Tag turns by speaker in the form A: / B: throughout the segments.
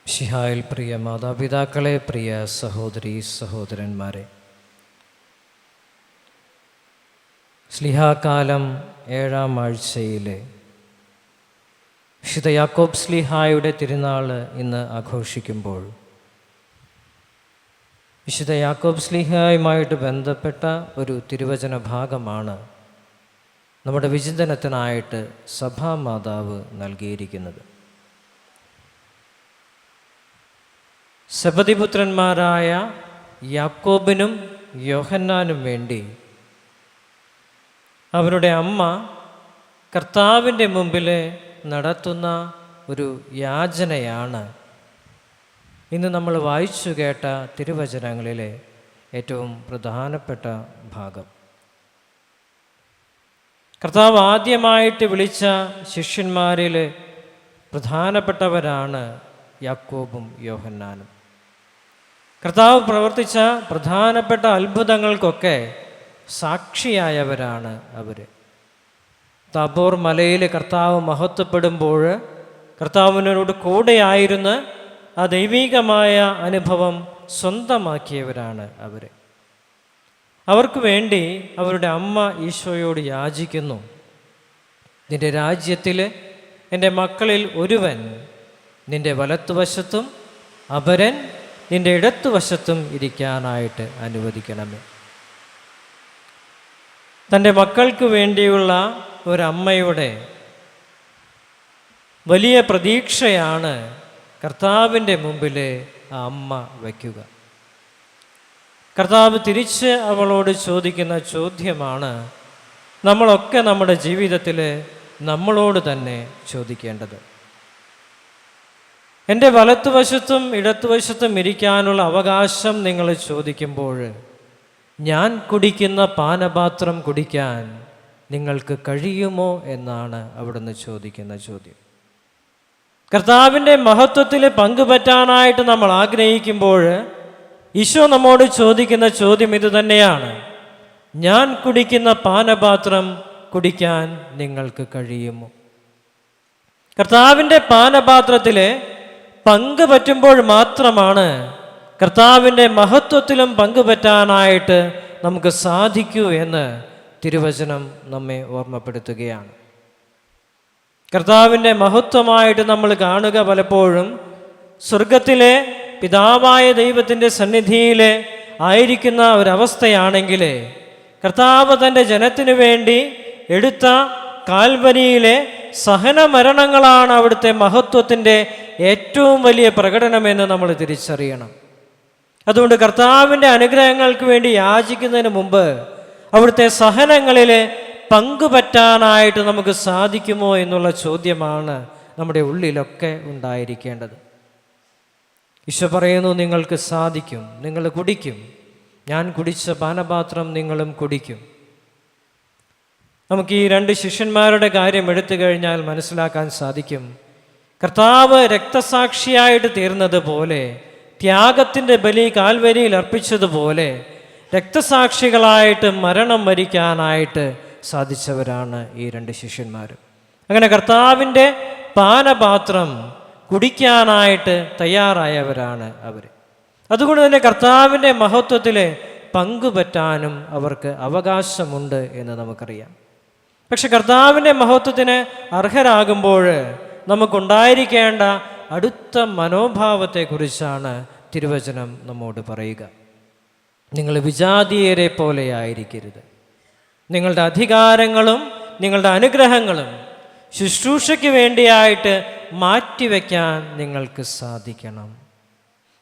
A: മിശിഹായിൽ പ്രിയ മാതാപിതാക്കളെ, പ്രിയ സഹോദരീ സഹോദരന്മാരെ, ശ്ലീഹാകാലം 7-ാം ആഴ്ചയിലെ വിശുദ്ധ യാക്കോബ് ശ്ലീഹായുടെ തിരുനാൾ ഇന്ന് ആഘോഷിക്കുമ്പോൾ വിശുദ്ധ യാക്കോബ് ശ്ലീഹായുമായിട്ട് ബന്ധപ്പെട്ട ഒരു തിരുവചന ഭാഗമാണ് നമ്മുടെ വിചിന്തനത്തിനായിട്ട് സഭാമാതാവ് നൽകിയിരിക്കുന്നത്. സെബദിപുത്രന്മാരായ യാക്കോബിനും യോഹന്നാനും വേണ്ടി അവരുടെ അമ്മ കർത്താവിൻ്റെ മുമ്പിൽ നടത്തുന്ന ഒരു യാചനയാണ് ഇന്ന് നമ്മൾ വായിച്ചു കേട്ട തിരുവചനങ്ങളിലെ ഏറ്റവും പ്രധാനപ്പെട്ട ഭാഗം. കർത്താവ് ആദ്യമായിട്ട് വിളിച്ച ശിഷ്യന്മാരിൽ പ്രധാനപ്പെട്ടവരാണ് യാക്കോബും യോഹന്നാനും. കർത്താവ് പ്രവർത്തിച്ച പ്രധാനപ്പെട്ട അത്ഭുതങ്ങൾക്കൊക്കെ സാക്ഷിയായവരാണ് അവർ. താബോർ മലയിൽ കർത്താവ് മഹത്വപ്പെടുമ്പോൾ കർത്താവിനോട് കൂടെയായിരുന്ന് ആ ദൈവികമായ അനുഭവം സ്വന്തമാക്കിയവരാണ് അവർ. അവർക്ക് വേണ്ടി അവരുടെ അമ്മ ഈശോയോട് യാചിക്കുന്നു, നിൻ്റെ രാജ്യത്തിൽ എൻ്റെ മക്കളിൽ ഒരുവൻ നിൻ്റെ വലത്തുവശത്തും അപരൻ നിൻ്റെ ഇടത്തുവശത്തും ഇരിക്കാനായിട്ട് അനുവദിക്കണമേ. തൻ്റെ മക്കൾക്ക് വേണ്ടിയുള്ള ഒരമ്മയുടെ വലിയ പ്രതീക്ഷയാണ് കർത്താവിൻ്റെ മുമ്പിൽ ആ അമ്മ വയ്ക്കുക. കർത്താവ് തിരിച്ച് അവളോട് ചോദിക്കുന്ന ചോദ്യമാണ് നമ്മളൊക്കെ നമ്മുടെ ജീവിതത്തിൽ നമ്മളോട് തന്നെ ചോദിക്കേണ്ടത്. എൻ്റെ വലത്തുവശത്തും ഇടത്തുവശത്തും ഇരിക്കാനുള്ള അവകാശം നിങ്ങൾ ചോദിക്കുമ്പോൾ ഞാൻ കുടിക്കുന്ന പാനപാത്രം കുടിക്കാൻ നിങ്ങൾക്ക് കഴിയുമോ എന്നാണ് അവിടുന്ന് ചോദിക്കുന്ന ചോദ്യം. കർത്താവിൻ്റെ മഹത്വത്തിൽ പങ്കുപറ്റാനായിട്ട് നമ്മൾ ആഗ്രഹിക്കുമ്പോൾ ഈശോ നമ്മോട് ചോദിക്കുന്ന ചോദ്യം ഇത് തന്നെയാണ്, ഞാൻ കുടിക്കുന്ന പാനപാത്രം കുടിക്കാൻ നിങ്ങൾക്ക് കഴിയുമോ? കർത്താവിൻ്റെ പാനപാത്രത്തിൽ പങ്കുപറ്റുമ്പോൾ മാത്രമാണ് കർത്താവിൻ്റെ മഹത്വത്തിലും പങ്കുപറ്റാനായിട്ട് നമുക്ക് സാധിക്കൂ എന്ന് തിരുവചനം നമ്മെ ഓർമ്മപ്പെടുത്തുകയാണ്. കർത്താവിൻ്റെ മഹത്വമായിട്ട് നമ്മൾ കാണുക പലപ്പോഴും സ്വർഗത്തിലെ പിതാവായ ദൈവത്തിൻ്റെ സന്നിധിയിൽ ആയിരിക്കുന്ന ഒരവസ്ഥയാണെങ്കിൽ കർത്താവ് തൻ്റെ ജനത്തിനു വേണ്ടി എടുത്ത കാൽവരിയിലെ സഹനമരണങ്ങളാണ് അവിടുത്തെ മഹത്വത്തിൻ്റെ ഏറ്റവും വലിയ പ്രകടനമെന്ന് നമ്മൾ തിരിച്ചറിയണം. അതുകൊണ്ട് കർത്താവിൻ്റെ അനുഗ്രഹങ്ങൾക്ക് വേണ്ടി യാചിക്കുന്നതിന് മുമ്പ് അവിടുത്തെ സഹനങ്ങളിൽ പങ്കുപറ്റാനായിട്ട് നമുക്ക് സാധിക്കുമോ എന്നുള്ള ചോദ്യമാണ് നമ്മുടെ ഉള്ളിലൊക്കെ ഉണ്ടായിരിക്കേണ്ടത്. ഈശോ പറയുന്നു, നിങ്ങൾക്ക് സാധിക്കും, നിങ്ങൾ കുടിക്കും, ഞാൻ കുടിച്ച പാനപാത്രം നിങ്ങളും കുടിക്കും. നമുക്ക് ഈ 2 ശിഷ്യന്മാരുടെ കാര്യം എടുത്തു കഴിഞ്ഞാൽ മനസ്സിലാക്കാൻ സാധിക്കും, കർത്താവ് രക്തസാക്ഷിയായിട്ട് തീർന്നതുപോലെ, ത്യാഗത്തിൻ്റെ ബലി കാൽവരിയിൽ അർപ്പിച്ചതുപോലെ രക്തസാക്ഷികളായിട്ട് മരണം വരിക്കാനായിട്ട് സാധിച്ചവരാണ് ഈ 2 ശിഷ്യന്മാർ. അങ്ങനെ കർത്താവിൻ്റെ പാനപാത്രം കുടിക്കാനായിട്ട് തയ്യാറായവരാണ് അവർ. അതുകൊണ്ട് തന്നെ കർത്താവിൻ്റെ മഹത്വത്തിൽ പങ്കുപറ്റാനും അവർക്ക് അവകാശമുണ്ട് എന്ന് നമുക്കറിയാം. പക്ഷെ കർത്താവിൻ്റെ മഹത്വത്തിന് അർഹരാകുമ്പോൾ നമുക്കുണ്ടായിരിക്കേണ്ട അടുത്ത മനോഭാവത്തെക്കുറിച്ചാണ് തിരുവചനം നമ്മോട് പറയുക. നിങ്ങൾ വിജാതീയരെ പോലെ ആയിരിക്കരുത്. നിങ്ങളുടെ അധികാരങ്ങളും നിങ്ങളുടെ അനുഗ്രഹങ്ങളും ശുശ്രൂഷയ്ക്ക് വേണ്ടിയായിട്ട് മാറ്റിവെക്കാൻ നിങ്ങൾക്ക് സാധിക്കണം.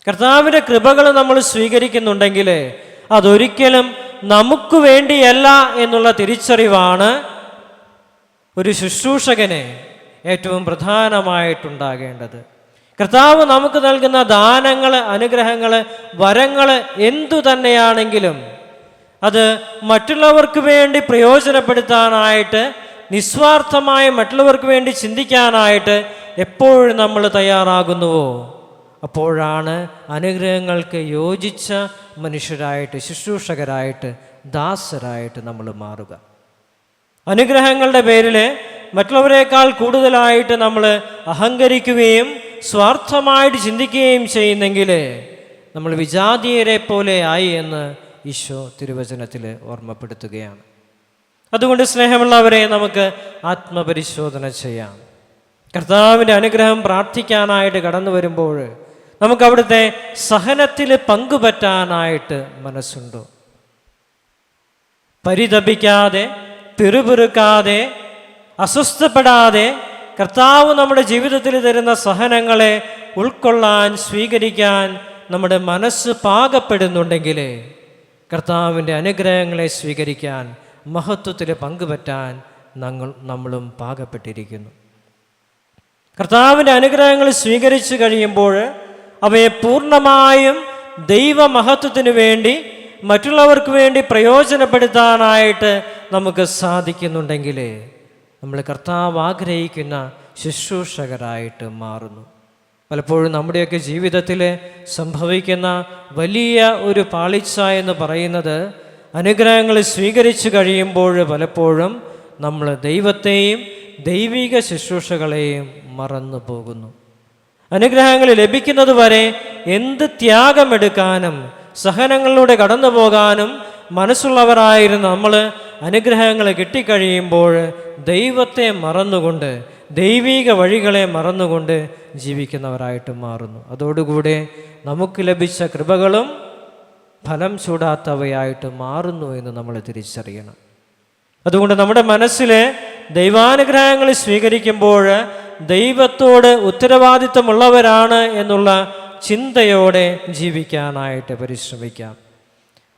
A: കർത്താവിൻ്റെ കൃപകൾ നമ്മൾ സ്വീകരിക്കുന്നുണ്ടെങ്കിൽ അതൊരിക്കലും നമുക്ക് വേണ്ടിയല്ല എന്നുള്ള തിരിച്ചറിവാണ് ഒരു ശുശ്രൂഷകന് ഏറ്റവും പ്രധാനമായിട്ടുണ്ടാകേണ്ടത്. കർത്താവ് നമുക്ക് നൽകുന്ന ദാനങ്ങൾ, അനുഗ്രഹങ്ങൾ, വരങ്ങൾ എന്തു തന്നെയാണെങ്കിലും അത് മറ്റുള്ളവർക്ക് വേണ്ടി പ്രയോജനപ്പെടുത്താനായിട്ട്, നിസ്വാർത്ഥമായി മറ്റുള്ളവർക്ക് വേണ്ടി ചിന്തിക്കാനായിട്ട് എപ്പോഴും നമ്മൾ തയ്യാറാകുന്നുവോ അപ്പോഴാണ് അനുഗ്രഹങ്ങൾക്ക് യോജിച്ച മനുഷ്യരായിട്ട്, ശുശ്രൂഷകരായിട്ട്, ദാസരായിട്ട് നമ്മൾ മാറുക. അനുഗ്രഹങ്ങളുടെ പേരിൽ മറ്റുള്ളവരെക്കാൾ കൂടുതലായിട്ട് നമ്മൾ അഹങ്കരിക്കുകയും സ്വാർത്ഥമായിട്ട് ചിന്തിക്കുകയും ചെയ്യുന്നെങ്കിൽ നമ്മൾ വിജാതീയരെ പോലെ ആയി എന്ന് ഈശോ തിരുവചനത്തിൽ ഓർമ്മപ്പെടുത്തുകയാണ്. അതുകൊണ്ട് സ്നേഹമുള്ളവരെ, നമുക്ക് ആത്മപരിശോധന ചെയ്യാം. കർത്താവിൻ്റെ അനുഗ്രഹം പ്രാർത്ഥിക്കാനായിട്ട് കടന്നു വരുമ്പോൾ നമുക്ക് അവിടുത്തെ സഹനത്തിൽ പങ്കുപറ്റാനായിട്ട് മനസ്സുണ്ടോ? പരിതപിക്കാതെ, പിറുപിറുക്കാതെ, അസ്വസ്ഥപ്പെടാതെ കർത്താവ് നമ്മുടെ ജീവിതത്തിൽ തരുന്ന സഹനങ്ങളെ ഉൾക്കൊള്ളാൻ, സ്വീകരിക്കാൻ നമ്മുടെ മനസ്സ് പാകപ്പെടുന്നുണ്ടെങ്കിൽ കർത്താവിൻ്റെ അനുഗ്രഹങ്ങളെ സ്വീകരിക്കാൻ, മഹത്വത്തിൽ പങ്കുപറ്റാൻ നമ്മളും പാകപ്പെട്ടിരിക്കുന്നു. കർത്താവിൻ്റെ അനുഗ്രഹങ്ങൾ സ്വീകരിച്ചു കഴിയുമ്പോൾ അവയെ പൂർണ്ണമായും ദൈവമഹത്വത്തിനു വേണ്ടി, മറ്റുള്ളവർക്ക് വേണ്ടി പ്രയോജനപ്പെടുത്താനായിട്ട് നമുക്ക് സാധിക്കുന്നുണ്ടെങ്കിൽ നമ്മൾ കർത്താവ് ആഗ്രഹിക്കുന്ന ശുശ്രൂഷകരായിട്ട് മാറുന്നു. പലപ്പോഴും നമ്മുടെയൊക്കെ ജീവിതത്തിൽ സംഭവിക്കുന്ന വലിയ ഒരു പാളിച്ച എന്ന് പറയുന്നത്, അനുഗ്രഹങ്ങൾ സ്വീകരിച്ചു കഴിയുമ്പോൾ പലപ്പോഴും നമ്മൾ ദൈവത്തെയും ദൈവിക ശുശ്രൂഷകളെയും മറന്നു പോകുന്നു. അനുഗ്രഹങ്ങൾ ലഭിക്കുന്നത് വരെ എന്ത് ത്യാഗമെടുക്കാനും സഹനങ്ങളിലൂടെ കടന്നു പോകാനും മനസ്സുള്ളവരായിരുന്ന നമ്മൾ അനുഗ്രഹങ്ങൾ കിട്ടിക്കഴിയുമ്പോൾ ദൈവത്തെ മറന്നുകൊണ്ട്, ദൈവിക വഴികളെ മറന്നുകൊണ്ട് ജീവിക്കുന്നവരായിട്ട് മാറുന്നു. അതോടുകൂടെ നമുക്ക് ലഭിച്ച കൃപകളും ഫലം ചൂടാത്തവയായിട്ട് മാറുന്നു എന്ന് നമ്മൾ തിരിച്ചറിയണം. അതുകൊണ്ട് നമ്മുടെ മനസ്സിൽ ദൈവാനുഗ്രഹങ്ങൾ സ്വീകരിക്കുമ്പോൾ ദൈവത്തോട് ഉത്തരവാദിത്തമുള്ളവരാണ് എന്നുള്ള ചിന്തയോടെ ജീവിക്കാനായിട്ട് പരിശ്രമിക്കാം.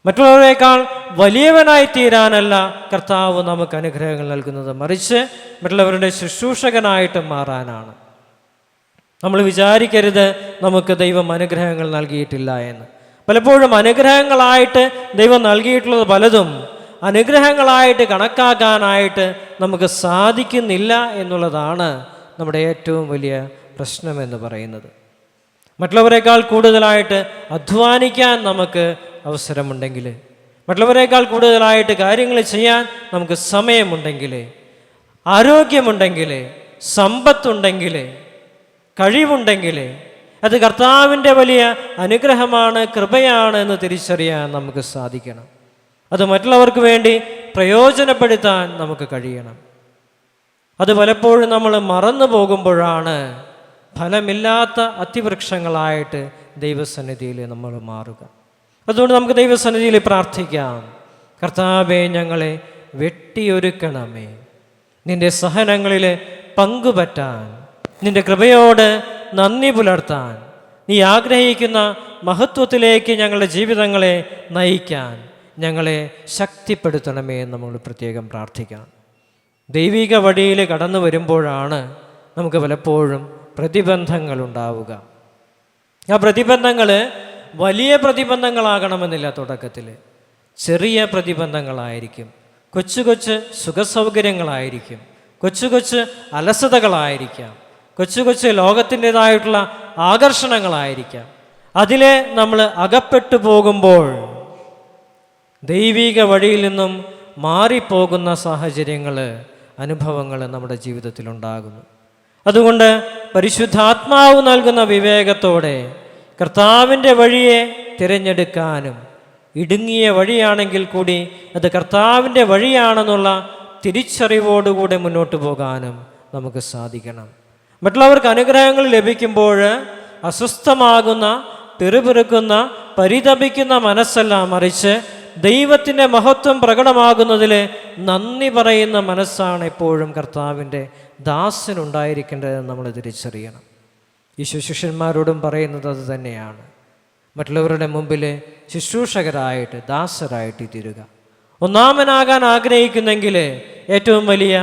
A: മറ്റുള്ളവരെക്കാൾ വലിയവനായി തീരാനല്ല കർത്താവ് നമുക്ക് അനുഗ്രഹങ്ങൾ നൽകുന്നത്, മറിച്ച് മറ്റുള്ളവരുടെ ശുശ്രൂഷകനായിട്ട് മാറാനാണ്. നമ്മൾ വിചാരിക്കരുത് നമുക്ക് ദൈവം അനുഗ്രഹങ്ങൾ നൽകിയിട്ടില്ല എന്ന്. പലപ്പോഴും അനുഗ്രഹങ്ങളായിട്ട് ദൈവം നൽകിയിട്ടുള്ളത് പലതും അനുഗ്രഹങ്ങളായിട്ട് കണക്കാക്കാനായിട്ട് നമുക്ക് സാധിക്കുന്നില്ല എന്നുള്ളതാണ് നമ്മുടെ ഏറ്റവും വലിയ പ്രശ്നമെന്ന് പറയുന്നത്. മറ്റുള്ളവരെക്കാൾ കൂടുതലായിട്ട് അധ്വാനിക്കാൻ നമുക്ക് അവസരമുണ്ടെങ്കിൽ, മറ്റുള്ളവരെക്കാൾ കൂടുതലായിട്ട് കാര്യങ്ങൾ ചെയ്യാൻ നമുക്ക് സമയമുണ്ടെങ്കിൽ, ആരോഗ്യമുണ്ടെങ്കിൽ, സമ്പത്തുണ്ടെങ്കിൽ, കഴിവുണ്ടെങ്കിൽ അത് കർത്താവിൻ്റെ വലിയ അനുഗ്രഹമാണ്, കൃപയാണ് എന്ന് തിരിച്ചറിയാൻ നമുക്ക് സാധിക്കണം. അത് മറ്റുള്ളവർക്ക് വേണ്ടി പ്രയോജനപ്പെടുത്താൻ നമുക്ക് കഴിയണം. അത് പലപ്പോഴും നമ്മൾ മറന്നു പോകുമ്പോഴാണ് ഫലമില്ലാത്ത അത്തിവൃക്ഷങ്ങളായിട്ട് ദൈവസന്നിധിയിൽ നമ്മൾ മാറുക. അതുകൊണ്ട് നമുക്ക് ദൈവസന്നിധിയിൽ പ്രാർത്ഥിക്കാം. കർത്താവേ, ഞങ്ങളെ വെട്ടിയൊരുക്കണമേ, നിൻ്റെ സഹനങ്ങളിൽ പങ്കുപറ്റാൻ, നിൻ്റെ കൃപയോട് നന്ദി പുലർത്താൻ, നീ ആഗ്രഹിക്കുന്ന മഹത്വത്തിലേക്ക് ഞങ്ങളുടെ ജീവിതങ്ങളെ നയിക്കാൻ ഞങ്ങളെ ശക്തിപ്പെടുത്തണമേ എന്ന് നമ്മൾ പ്രത്യേകം പ്രാർത്ഥിക്കാം. ദൈവിക വഴിയിൽ കടന്നു വരുമ്പോഴാണ് നമുക്ക് പലപ്പോഴും പ്രതിബന്ധങ്ങൾ ഉണ്ടാവുക. ആ പ്രതിബന്ധങ്ങൾ വലിയ പ്രതിബന്ധങ്ങളാകണമെന്നില്ല. തുടക്കത്തിൽ ചെറിയ പ്രതിബന്ധങ്ങളായിരിക്കും, കൊച്ചു കൊച്ചു സുഖസൗകര്യങ്ങളായിരിക്കും, കൊച്ചു കൊച്ചു അലസതകളായിരിക്കാം, കൊച്ചു കൊച്ചു ലോകത്തിൻ്റെതായിട്ടുള്ള ആകർഷണങ്ങളായിരിക്കാം. അതിലെ നമ്മൾ അകപ്പെട്ടു പോകുമ്പോൾ ദൈവിക വഴിയിൽ നിന്നും മാറിപ്പോകുന്ന സാഹചര്യങ്ങൾ, അനുഭവങ്ങൾ നമ്മുടെ ജീവിതത്തിലുണ്ടാകുന്നു. അതുകൊണ്ട് പരിശുദ്ധാത്മാവ് നൽകുന്ന വിവേകത്തോടെ കർത്താവിൻ്റെ വഴിയെ തിരഞ്ഞെടുക്കാനും, ഇടുങ്ങിയ വഴിയാണെങ്കിൽ കൂടി അത് കർത്താവിൻ്റെ വഴിയാണെന്നുള്ള തിരിച്ചറിവോടുകൂടെ മുന്നോട്ട് പോകാനും നമുക്ക് സാധിക്കണം. മറ്റുള്ളവർക്ക് അനുഗ്രഹങ്ങൾ ലഭിക്കുമ്പോൾ അസ്വസ്ഥമാകുന്ന, പിറുപിറുക്കുന്ന, പരിതപിക്കുന്ന മനസ്സല്ല, മറിച്ച് ദൈവത്തിൻ്റെ മഹത്വം പ്രകടമാകുന്നതിൽ നന്ദി പറയുന്ന മനസ്സാണ് എപ്പോഴും കർത്താവിൻ്റെ ദാസനുണ്ടായിരിക്കേണ്ടതെന്ന് നമ്മൾ തിരിച്ചറിയണം. ഈശോ ശിഷ്യന്മാരോടും പറയുന്നത് അത് തന്നെയാണ്. മറ്റുള്ളവരുടെ മുമ്പിൽ ശുശ്രൂഷകരായിട്ട്, ദാസരായിട്ട് തീരുക. ഒന്നാമനാകാൻ ആഗ്രഹിക്കുന്നെങ്കിൽ ഏറ്റവും വലിയ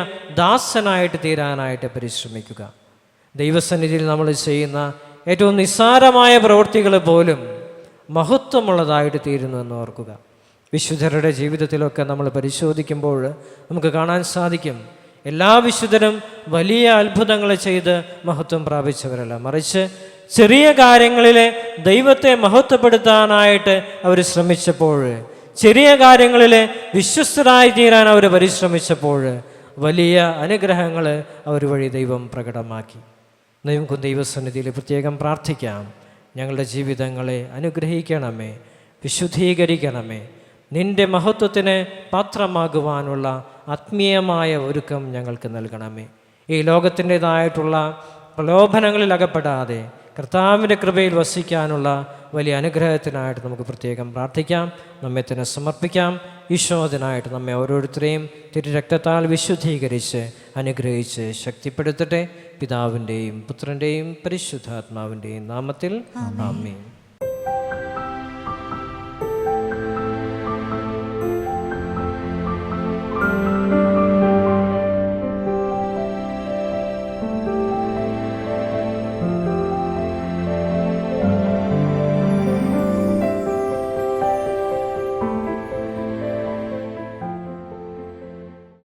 A: ദാസനായിട്ട് തീരാനായിട്ട് പരിശ്രമിക്കുക. ദൈവസന്നിധിയിൽ നമ്മൾ ചെയ്യുന്ന ഏറ്റവും നിസ്സാരമായ പ്രവൃത്തികൾ പോലും മഹത്വമുള്ളതായിട്ട് തീരുന്നു എന്ന് ഓർക്കുക. വിശുദ്ധരുടെ ജീവിതത്തിലൊക്കെ നമ്മൾ പരിശോധിക്കുമ്പോൾ നമുക്ക് കാണാൻ സാധിക്കും, എല്ലാ വിശുദ്ധരും വലിയ അത്ഭുതങ്ങൾ ചെയ്ത് മഹത്വം പ്രാപിച്ചവരല്ല, മറിച്ച് ചെറിയ കാര്യങ്ങളിൽ ദൈവത്തെ മഹത്വപ്പെടുത്താനായിട്ട് അവർ ശ്രമിച്ചപ്പോൾ, ചെറിയ കാര്യങ്ങളിൽ വിശ്വസ്തരായി തീരാൻ അവർ പരിശ്രമിച്ചപ്പോൾ വലിയ അനുഗ്രഹങ്ങൾ അവർ വഴി ദൈവം പ്രകടമാക്കി. നമുക്ക് ദൈവസന്നിധിയിൽ പ്രത്യേകം പ്രാർത്ഥിക്കാം. ഞങ്ങളുടെ ജീവിതങ്ങളെ അനുഗ്രഹിക്കണമേ, വിശുദ്ധീകരിക്കണമേ. നിൻ്റെ മഹത്വത്തിന് പാത്രമാകുവാനുള്ള ആത്മീയമായ ഒരുക്കം ഞങ്ങൾക്ക് നൽകണമേ. ഈ ലോകത്തിൻ്റേതായിട്ടുള്ള പ്രലോഭനങ്ങളിൽ അകപ്പെടാതെ കർത്താവിൻ്റെ കൃപയിൽ വസിക്കാനുള്ള വലിയ അനുഗ്രഹത്തിനായിട്ട് നമുക്ക് പ്രത്യേകം പ്രാർത്ഥിക്കാം. നമ്മെ തന്നെ സമർപ്പിക്കാം. ഈശോദിനായിട്ട് നമ്മെ ഓരോരുത്തരെയും തിരുരക്തത്താൽ വിശുദ്ധീകരിച്ച് അനുഗ്രഹിച്ച് ശക്തിപ്പെടുത്തട്ടെ. പിതാവിൻ്റെയും പുത്രൻ്റെയും പരിശുദ്ധാത്മാവിൻ്റെയും നാമത്തിൽ ആമേൻ.